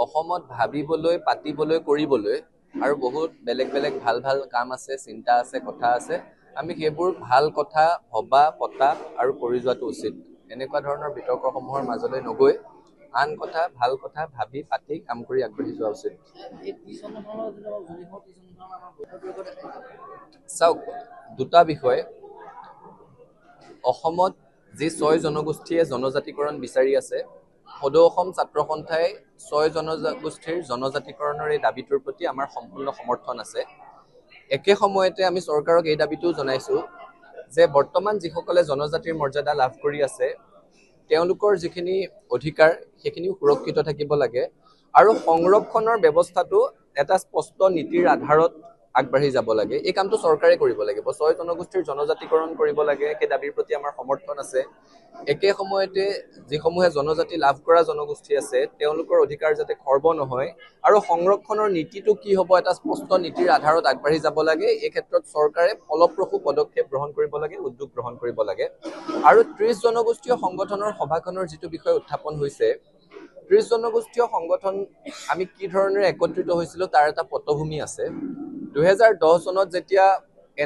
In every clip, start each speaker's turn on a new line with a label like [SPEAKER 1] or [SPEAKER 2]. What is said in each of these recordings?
[SPEAKER 1] অসমত ভাবিবলৈ পাতিবলৈ কৰিবলৈ আৰু বহুত বেলেগ বেলেগ ভাল ভাল কাম আছে, চিন্তা আছে, কথা আছে। আমি সেইবোৰ ভাল কথা ভবা পতা আৰু কৰি যোৱাটো উচিত। এনেকুৱা ধৰণৰ বিতৰ্কসমূহৰ মাজলৈ নগৈ আন কথা ভাল কথা ভাবি পাতি কাম কৰি আগবাঢ়ি যোৱা উচিত। চাওক, দুটা বিষয়। অসমত যি ৬ জনগোষ্ঠীয়ে জনজাতিকৰণ বিচাৰি আছে, সদৌ অসম ছাত্ৰ সন্থাই ৬ জনগোষ্ঠীৰ জনজাতিকৰণৰ এই দাবীটোৰ প্ৰতি আমাৰ সম্পূৰ্ণ সমৰ্থন আছে। একে সময়তে আমি চৰকাৰক এই দাবীটোও জনাইছো যে বৰ্তমান যিসকলে জনজাতিৰ মৰ্যাদা লাভ কৰি আছে, তেওঁলোকৰ যিখিনি অধিকাৰ সেইখিনিও সুৰক্ষিত থাকিব লাগে আৰু সংৰক্ষণৰ ব্যৱস্থাটো এটা স্পষ্ট নীতিৰ আধাৰত আগবাঢ়ি যাব লাগে। এই কামটো চৰকাৰে কৰিব লাগিব। ৬ জনগোষ্ঠীৰ জনজাতিকৰণ কৰিব লাগে, সেই দাবীৰ প্ৰতি আমাৰ সমৰ্থন আছে। একে সময়তে যিসমূহে জনজাতি লাভ কৰা জনগোষ্ঠী আছে, তেওঁলোকৰ অধিকাৰ যাতে খৰ্ব নহয় আৰু সংৰক্ষণৰ নীতিটো কি হ'ব এটা স্পষ্ট নীতিৰ আধাৰত আগবাঢ়ি যাব লাগে। এই ক্ষেত্ৰত চৰকাৰে ফলপ্ৰসূ পদক্ষেপ গ্ৰহণ কৰিব লাগে, উদ্যোগ গ্ৰহণ কৰিব লাগে। আৰু ৩০ জনগোষ্ঠীয় সংগঠনৰ সভাখনৰ যিটো বিষয় উত্থাপন হৈছে, ৩০ জনগোষ্ঠীয় সংগঠন আমি কি ধৰণেৰে একত্ৰিত হৈছিলো তাৰ এটা পটভূমি আছে। ২০১০ চনত যেতিয়া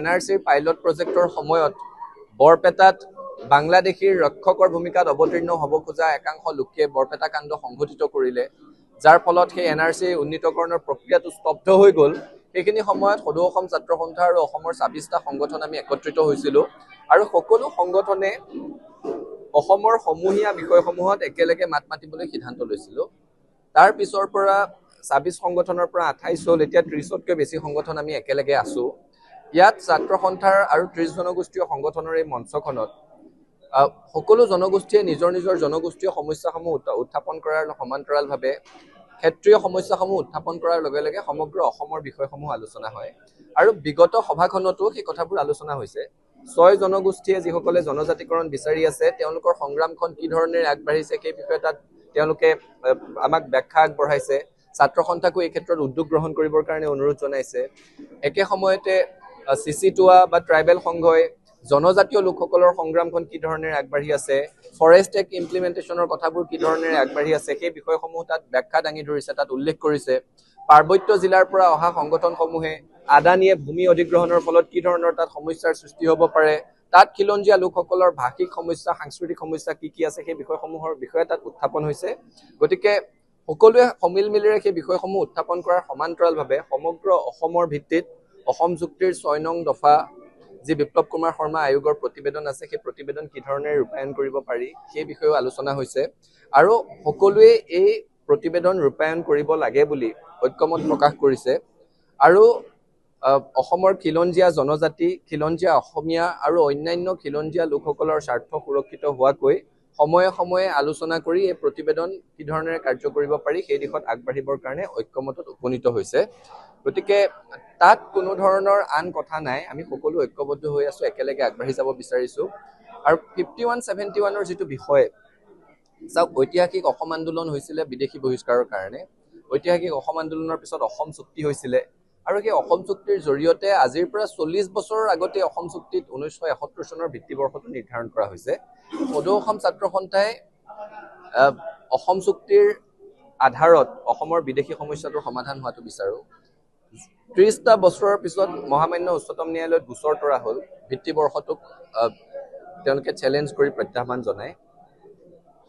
[SPEAKER 1] NRCৰ পাইলট প্ৰজেক্টৰ সময়ত বৰপেটাত বাংলাদেশীৰ ৰক্ষকৰ ভূমিকাত অৱতীৰ্ণ হ'ব খোজা একাংশ লোকে বৰপেটা কাণ্ড সংঘটিত কৰিলে, যাৰ ফলত সেই NRC উন্নীতকৰণৰ প্ৰক্ৰিয়াটো স্তব্ধ হৈ গ'ল। সেইখিনি সময়ত সদৌ অসম ছাত্ৰ সন্থা আৰু অসমৰ ২৬টা সংগঠন আমি একত্ৰিত হৈছিলো আৰু সকলো সংগঠনে অসমৰ সমূহীয়া বিষয়সমূহত একেলগে মাত মাতিবলৈ সিদ্ধান্ত লৈছিলো। তাৰ পিছৰ পৰা ২৬ সংগঠনৰ পৰা ২৮ হ'ল, এতিয়া ৩০তকৈ বেছি সংগঠন আমি একেলগে আছো। ইয়াত ছাত্ৰ সন্থাৰ আৰু ৩০ জনগোষ্ঠীয় সংগঠনৰ এই মঞ্চখনত সকলো জনগোষ্ঠীয়ে নিজৰ নিজৰ জনগোষ্ঠীয় সমস্যাসমূহ উত্থাপন কৰাৰ সমান্তৰালভাৱে ক্ষেত্ৰীয় সমস্যাসমূহ উত্থাপন কৰাৰ লগে লগে সমগ্ৰ অসমৰ বিষয়সমূহ আলোচনা হয়। আৰু বিগত সভাখনতো সেই কথাবোৰ আলোচনা হৈছে। ৬ জনগোষ্ঠীয়ে যিসকলে জনজাতিকৰণ বিচাৰি আছে, তেওঁলোকৰ সংগ্ৰামখন কি ধৰণেৰে আগবাঢ়িছে সেই বিষয়ে তাত তেওঁলোকে আমাক ব্যাখ্যা আগবঢ়াইছে। ছাত্ৰ সন্থাকো এই ক্ষেত্ৰত উদ্যোগ গ্ৰহণ কৰিবৰ কাৰণে অনুৰোধ জনাইছে। একে সময়তে চিচিটোৱা বা ট্ৰাইবেল সংঘই জনজাতীয় লোকসকলৰ সংগ্ৰামখন কি ধৰণেৰে আগবাঢ়ি আছে, ফৰেষ্ট এক্ট ইমপ্লিমেণ্টেশ্যনৰ কথাবোৰ কি ধৰণেৰে আগবাঢ়ি আছে, সেই বিষয়সমূহ তাত ব্যাখ্যা দাঙি ধৰিছে, তাত উল্লেখ কৰিছে। পাৰ্বত্য জিলাৰ পৰা অহা সংগঠনসমূহে আদানীয়ে ভূমি অধিগ্ৰহণৰ ফলত কি ধৰণৰ তাত সমস্যাৰ সৃষ্টি হ'ব পাৰে, তাত খিলঞ্জীয়া লোকসকলৰ ভাষিক সমস্যা, সাংস্কৃতিক সমস্যা কি কি আছে সেই বিষয়সমূহৰ বিষয়ে তাত উত্থাপন হৈছে। গতিকে সকলোৱে সমিল মিলেৰে সেই বিষয়সমূহ উত্থাপন কৰাৰ সমান্তৰালভাৱে সমগ্ৰ অসমৰ ভিত্তিত অসম চুক্তিৰ ৬ নং দফা যি বিপ্লৱ কুমাৰ শৰ্মা আয়োগৰ প্ৰতিবেদন আছে, সেই প্ৰতিবেদন কি ধৰণেৰে ৰূপায়ণ কৰিব পাৰি সেই বিষয়েও আলোচনা হৈছে। আৰু সকলোৱে এই প্ৰতিবেদন ৰূপায়ণ কৰিব লাগে বুলি ঐক্যমত প্ৰকাশ কৰিছে। আৰু অসমৰ খিলঞ্জীয়া জনজাতি, খিলঞ্জীয়া অসমীয়া আৰু অন্যান্য খিলঞ্জীয়া লোকসকলৰ স্বাৰ্থ সুৰক্ষিত হোৱাকৈ সময়ে সময়ে আলোচনা কৰি এই প্ৰতিবেদন কি ধৰণেৰে কাৰ্য কৰিব পাৰি সেই দিশত আগবাঢ়িবৰ কাৰণে ঐক্যমতত উপনীত হৈছে। গতিকে তাত কোনো ধৰণৰ আন কথা নাই, আমি সকলো ঐক্যবদ্ধ হৈ আছো, একেলগে আগবাঢ়ি যাব বিচাৰিছো। আৰু 5171ৰ যিটো বিষয়, চাওক, ঐতিহাসিক অসম আন্দোলন হৈছিলে বিদেশী বহিষ্কাৰৰ কাৰণে। ঐতিহাসিক অসম আন্দোলনৰ পিছত অসম চুক্তি হৈছিলে আৰু সেই অসম চুক্তিৰ জৰিয়তে আজিৰ পৰা ৪০ বছৰৰ আগতে অসম চুক্তিত ১৯৭১ চনৰ ভিত্তিবৰ্ষটো নিৰ্ধাৰণ কৰা হৈছে। সদৌ অসম ছাত্ৰ সন্থাই অসম চুক্তিৰ আধাৰত অসমৰ বিদেশী সমস্যাটোৰ সমাধান হোৱাটো বিচাৰো। ৩০টা বছৰৰ পিছত মহামান্য উচ্চতম ন্যায়ালয়ত গোচৰ তৰা হ'ল, ভিত্তিবৰ্ষটোক তেওঁলোকে চেলেঞ্জ কৰি প্ৰত্যাহ্বান জনায়।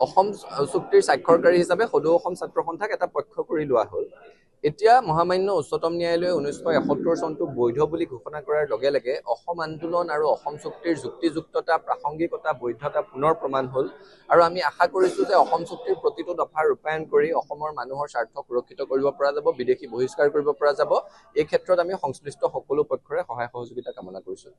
[SPEAKER 1] অসম চুক্তিৰ স্বাক্ষৰকাৰী হিচাপে সদৌ অসম ছাত্ৰ সন্থাক এটা পক্ষ কৰি লোৱা হ'ল। এতিয়া মহামান্য উচ্চতম ন্যায়ালয়ে ১৯৭১ চনটো বৈধ বুলি ঘোষণা কৰাৰ লগে লগে অসম আন্দোলন আৰু অসম চুক্তিৰ যুক্তিযুক্ততা, প্ৰাসংগিকতা, বৈধতা পুনৰ প্ৰমাণ হ'ল। আৰু আমি আশা কৰিছো যে অসম চুক্তিৰ প্ৰতিটো দফা ৰূপায়ণ কৰি অসমৰ মানুহৰ স্বাৰ্থ সুৰক্ষিত কৰিব পৰা যাব, বিদেশী বহিষ্কাৰ কৰিব পৰা যাব। এই ক্ষেত্ৰত আমি সংশ্লিষ্ট সকলো পক্ষৰে সহায় সহযোগিতা কামনা কৰিছো।